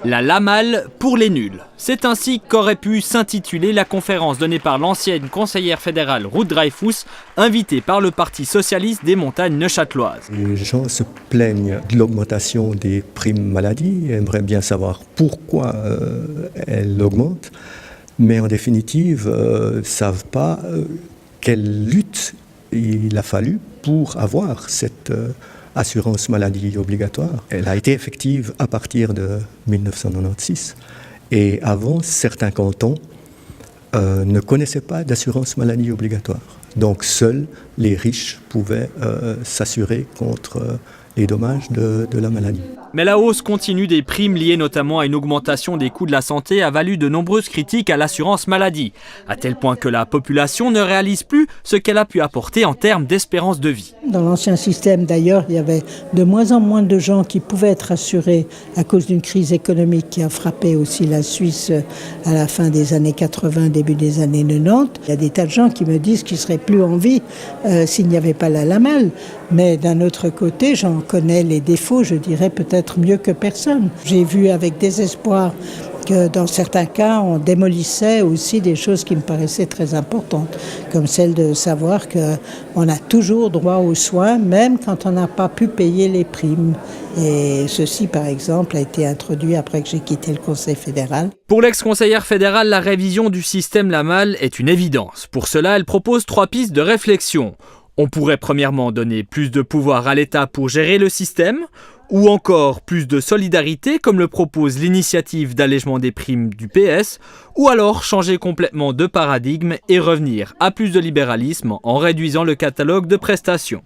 La Lamal pour les nuls. C'est ainsi qu'aurait pu s'intituler la conférence donnée par l'ancienne conseillère fédérale Ruth Dreyfus, invitée par le Parti socialiste des montagnes neuchâteloises. Les gens se plaignent de l'augmentation des primes maladie, aimeraient bien savoir pourquoi elles augmentent, mais en définitive ne savent pas quelle lutte il a fallu pour avoir cette assurance maladie obligatoire. Elle a été effective à partir de 1996. Et avant, certains cantons ne connaissaient pas d'assurance maladie obligatoire. Donc seuls les riches pouvaient s'assurer contre les dommages de la maladie. Mais la hausse continue des primes liée notamment à une augmentation des coûts de la santé a valu de nombreuses critiques à l'assurance maladie, à tel point que la population ne réalise plus ce qu'elle a pu apporter en termes d'espérance de vie. Dans l'ancien système d'ailleurs, il y avait de moins en moins de gens qui pouvaient être assurés à cause d'une crise économique qui a frappé aussi la Suisse à la fin des années 80, début des années 90. Il y a des tas de gens qui me disent qu'ils ne seraient plus en vie s'il n'y avait pas la Lamal. Mais d'un autre côté, j'en connais les défauts, je dirais peut-être mieux que personne. J'ai vu avec désespoir que dans certains cas, on démolissait aussi des choses qui me paraissaient très importantes, comme celle de savoir qu'on a toujours droit aux soins, même quand on n'a pas pu payer les primes. Et ceci, par exemple, a été introduit après que j'ai quitté le Conseil fédéral. Pour l'ex-conseillère fédérale, la révision du système Lamal est une évidence. Pour cela, elle propose 3 pistes de réflexion. On pourrait premièrement donner plus de pouvoir à l'État pour gérer le système, ou encore plus de solidarité comme le propose l'initiative d'allègement des primes du PS, ou alors changer complètement de paradigme et revenir à plus de libéralisme en réduisant le catalogue de prestations.